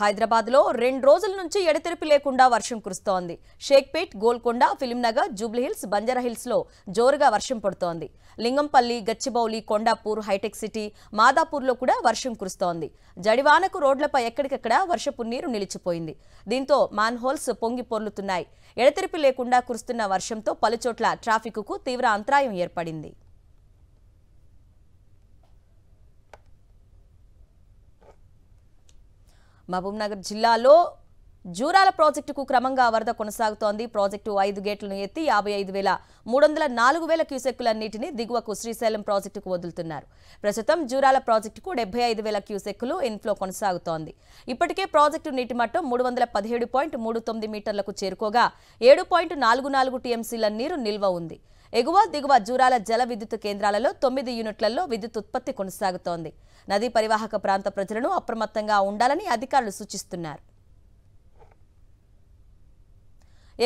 హైదరాబాద్లో 2 రోజుల నుంచి ఎడతెరిపి లేకుండా వర్షం కురుస్తోంది. షేక్పేట్, గోల్కొండ, ఫిలింనగర్, జూబ్లీహిల్స్, బంజారాహిల్స్లో జోరుగా వర్షం పడుతోంది. లింగంపల్లి, గచ్చిబౌలి, కొండాపూర్, హైటెక్ సిటీ, మాదాపూర్లో కూడా వర్షం కురుస్తోంది. జడివానకు రోడ్లపై ఎక్కడికక్కడ వర్షపు నీరు నిలిచిపోయింది. దీంతో మ్యాన్హోల్స్ పొంగి పొర్లుతున్నాయి. ఎడతెరిపి లేకుండా కురుస్తున్న వర్షంతో పలుచోట్ల ట్రాఫిక్కు తీవ్ర అంతరాయం ఏర్పడింది. మహబూబ్నగర్ జిల్లాలో జూరాల ప్రాజెక్టుకు క్రమంగా వరద కొనసాగుతోంది. ప్రాజెక్టు 5 గేట్లను ఎత్తి 55,304 క్యూసెక్కుల నీటిని దిగువకు శ్రీశైలం ప్రాజెక్టుకు వదులుతున్నారు. ప్రస్తుతం జూరాల ప్రాజెక్టుకు 75,000 క్యూసెక్కులు ఇన్ఫ్లో కొనసాగుతోంది. ఇప్పటికే ప్రాజెక్టు నీటి మట్టం 317.39 మీటర్లకు చేరుకోగా 7.44 టీఎంసీల నీరు నిల్వ ఉంది. ఎగువ దిగువ జూరాల జల విద్యుత్ కేంద్రాలలో 9 యూనిట్లలో విద్యుత్ ఉత్పత్తి కొనసాగుతోంది. నదీ పరివాహక ప్రాంత ప్రజలను అప్రమత్తంగా ఉండాలని అధికారులు సూచిస్తున్నారు.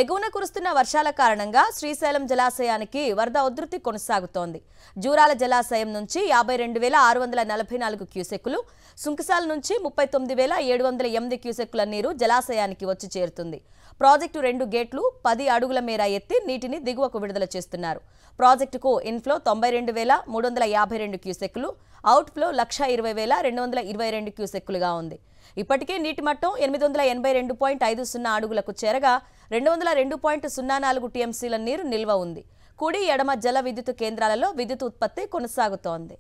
ఎగువన కురుస్తున్న వర్షాల కారణంగా శ్రీశైలం జలాశయానికి వరద ఉధృతి కొనసాగుతోంది. జూరాల జలాశయం నుంచి 52,644 క్యూసెక్కులు, సుంకసాల నుంచి 39,708 క్యూసెక్కుల నీరు జలాశయానికి వచ్చి చేరుతుంది. ప్రాజెక్టు 2 గేట్లు 10 అడుగుల మేర ఎత్తి నీటిని దిగువకు విడుదల చేస్తున్నారు. ప్రాజెక్టుకు ఇన్ఫ్లో 92,352 క్యూసెక్కులు, అవుట్ఫ్లో 1,20,222 క్యూసెక్కులుగా ఉంది. ఇప్పటికే నీటి మట్టం 882.50 అడుగులకు చేరగా 202.04 టీఎంసీల నీరు నిల్వ ఉంది. కుడి ఎడమ జల విద్యుత్ కేంద్రాలలో విద్యుత్ ఉత్పత్తి కొనసాగుతోంది.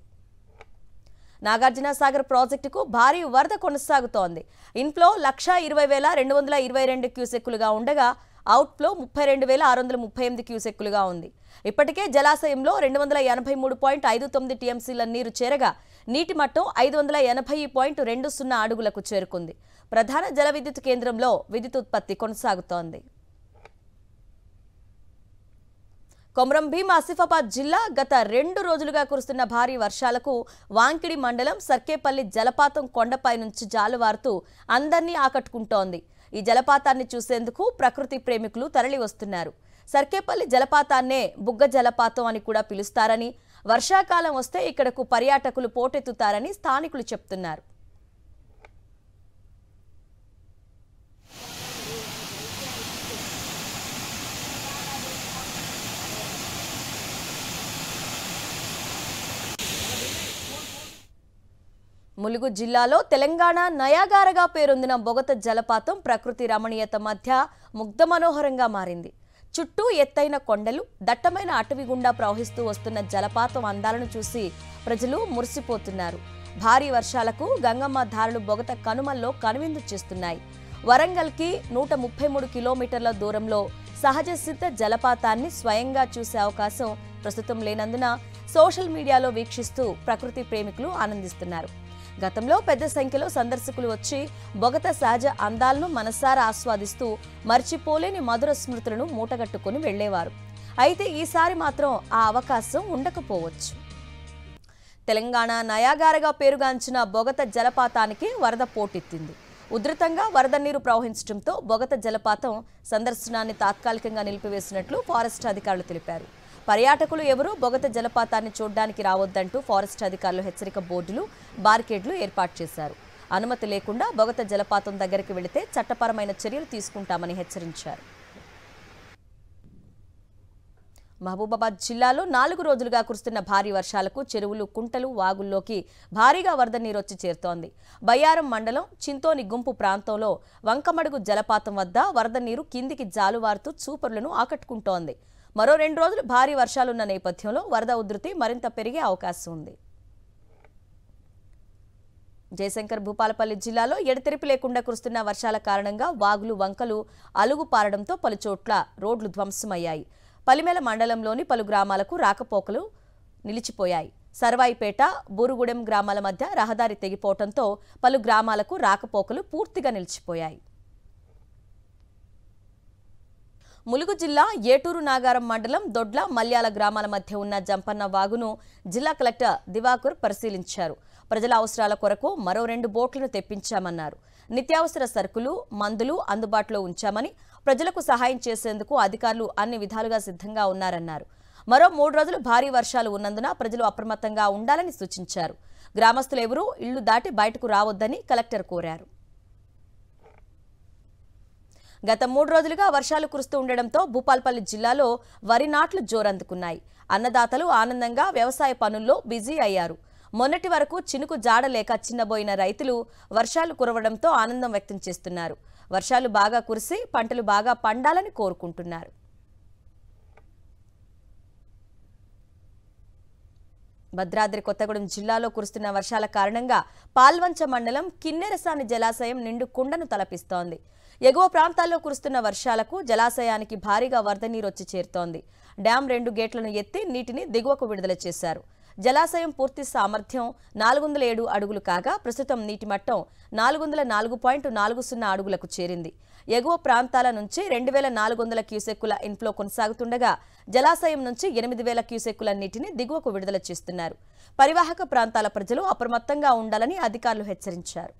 నాగార్జునసాగర్ ప్రాజెక్టుకు భారీ వరద కొనసాగుతోంది. ఇన్ఫ్లో 1,20,222 క్యూసెక్కులుగా ఉండగా అవుట్ఫ్లో 32,638 క్యూసెక్కులుగా ఉంది. ఇప్పటికే జలాశయంలో 283.59 టీఎంసీల నీరు చేరగా నీటి మట్టం 580.20 అడుగులకు చేరుకుంది. ప్రధాన జల విద్యుత్ కేంద్రంలో విద్యుత్ ఉత్పత్తి కొనసాగుతోంది. కొమరం భీం ఆసిఫాబాద్ జిల్లా గత 2 రోజులుగా కురుస్తున్న భారీ వర్షాలకు వాంకిడి మండలం సర్కేపల్లి జలపాతం కొండపై నుంచి జాలువారుతూ అందరినీ ఆకట్టుకుంటోంది. ఈ జలపాతాన్ని చూసేందుకు ప్రకృతి ప్రేమికులు తరలి వస్తున్నారు. సర్కేపల్లి జలపాతాన్నే బుగ్గ జలపాతం అని కూడా పిలుస్తారని, వర్షాకాలం వస్తే ఇక్కడకు పర్యాటకులు పోటెత్తుతారని స్థానికులు చెప్తున్నారు. ములుగు జిల్లాలో తెలంగాణ నయాగారగా పేరొందిన బొగత జలపాతం ప్రకృతి రమణీయత మధ్య ముగ్ధ మనోహరంగా మారింది. చుట్టూ ఎత్తైన కొండలు, దట్టమైన అటవీ గుండా ప్రవహిస్తూ వస్తున్న జలపాతం అందాలను చూసి ప్రజలు మురిసిపోతున్నారు. భారీ వర్షాలకు గంగమ్మ ధారలు బొగత కనుమల్లో కనువిందు చేస్తున్నాయి. వరంగల్కి 133 కిలోమీటర్ల దూరంలో సహజ సిద్ధ జలపాతాన్ని స్వయంగా చూసే అవకాశం ప్రస్తుతం లేనందున సోషల్ మీడియాలో వీక్షిస్తూ ప్రకృతి ప్రేమికులు ఆనందిస్తున్నారు. గతంలో పెద్ద సంఖ్యలో సందర్శకులు వచ్చి బొగత సహజ అందాలను మనసారా ఆస్వాదిస్తూ మర్చిపోలేని మధుర స్మృతులను మూటగట్టుకుని వెళ్లేవారు. అయితే ఈసారి మాత్రం ఆ అవకాశం ఉండకపోవచ్చు. తెలంగాణ నయాగారగా పేరుగాంచిన బొగత జలపాతానికి వరద పోటెత్తింది. ఉధృతంగా వరద నీరు ప్రవహించడంతో బొగత జలపాతం సందర్శనాన్ని తాత్కాలికంగా నిలిపివేసినట్లు ఫారెస్ట్ అధికారులు తెలిపారు. పర్యాటకులు ఎవరూ బొగత జలపాతాన్ని చూడడానికి రావద్దంటూ ఫారెస్ట్ అధికారులు హెచ్చరిక బోర్డులు, బార్కెడ్లు ఏర్పాటు చేశారు. అనుమతి లేకుండా బొగత జలపాతం దగ్గరికి వెళితే చట్టపరమైన చర్యలు తీసుకుంటామని హెచ్చరించారు. మహబూబాబాద్ జిల్లాలో 4 రోజులుగా కురుస్తున్న భారీ వర్షాలకు చెరువులు, కుంటలు, వాగుల్లోకి భారీగా వరద నీరొచ్చి చేరుతోంది. బయ్యారం మండలం చింతోని గుంపు ప్రాంతంలో వంకమడుగు జలపాతం వద్ద వరద నీరు కిందికి జాలువారుతూ చూపరులను ఆకట్టుకుంటోంది. మరో 2 రోజులు భారీ వర్షాలున్న నేపథ్యంలో వరద ఉధృతి మరింత పెరిగే అవకాశం ఉంది. జయశంకర్ భూపాలపల్లి జిల్లాలో ఎడతెరిపి లేకుండా కురుస్తున్న వర్షాల కారణంగా వాగులు, వంకలు అలుగు పారడంతో పలుచోట్ల రోడ్లు ధ్వంసమయ్యాయి. పలిమేల మండలంలోని పలు గ్రామాలకు రాకపోకలు నిలిచిపోయాయి. సర్వాయిపేట, బూరుగుడెం గ్రామాల మధ్య రహదారి తెగిపోవడంతో పలు గ్రామాలకు రాకపోకలు పూర్తిగా నిలిచిపోయాయి. ములుగు జిల్లా ఏటూరు నాగారం మండలం దొడ్ల, మల్యాల గ్రామాల మధ్య ఉన్న జంపన్న వాగును జిల్లా కలెక్టర్ దివాకర్ పరిశీలించారు. ప్రజల అవసరాల కొరకు మరో 2 బోట్లను తెప్పించామన్నారు. నిత్యావసర సరుకులు, మందులు అందుబాటులో ఉంచామని, ప్రజలకు సహాయం చేసేందుకు అధికారులు అన్ని విధాలుగా సిద్ధంగా ఉన్నారన్నారు. మరో 3 రోజులు భారీ వర్షాలు ఉన్నందున ప్రజలు అప్రమత్తంగా ఉండాలని సూచించారు. గ్రామస్తులు ఎవరూ ఇళ్లు దాటి బయటకు రావొద్దని కలెక్టర్ కోరారు. గత 3 రోజులుగా వర్షాలు కురుస్తూ ఉండడంతో భూపాల్పల్లి జిల్లాలో వరి నాట్లు జోరందుకున్నాయి. అన్నదాతలు ఆనందంగా వ్యవసాయ పనుల్లో బిజీ అయ్యారు. మొన్నటి వరకు చినుకు జాడలేక చిన్నబోయిన రైతులు వర్షాలు కురవడంతో ఆనందం వ్యక్తం చేస్తున్నారు. వర్షాలు బాగా కురిసి పంటలు బాగా పండాలని కోరుకుంటున్నారు. భద్రాద్రి కొత్తగూడెం జిల్లాలో కురుస్తున్న వర్షాల కారణంగా పాల్వంచ మండలం కిన్నెరసాని జలాశయం నిండు కుండను తలపిస్తోంది. ఎగువ ప్రాంతాల్లో కురుస్తున్న వర్షాలకు జలాశయానికి భారీగా వరద నీరు వచ్చి చేరుతోంది. డ్యాం 2 గేట్లను ఎత్తి నీటిని దిగువకు విడుదల చేశారు. జలాశయం పూర్తి సామర్థ్యం 407 అడుగులు కాగా ప్రస్తుతం నీటి మట్టం 404.40 అడుగులకు చేరింది. ఎగువ ప్రాంతాల నుంచి 2400 క్యూసెక్కుల ఇన్ఫ్లో కొనసాగుతుండగా జలాశయం నుంచి 8000 క్యూసెక్కుల నీటిని దిగువకు విడుదల చేస్తున్నారు. పరివాహక ప్రాంతాల ప్రజలు అప్రమత్తంగా ఉండాలని అధికారులు హెచ్చరించారు.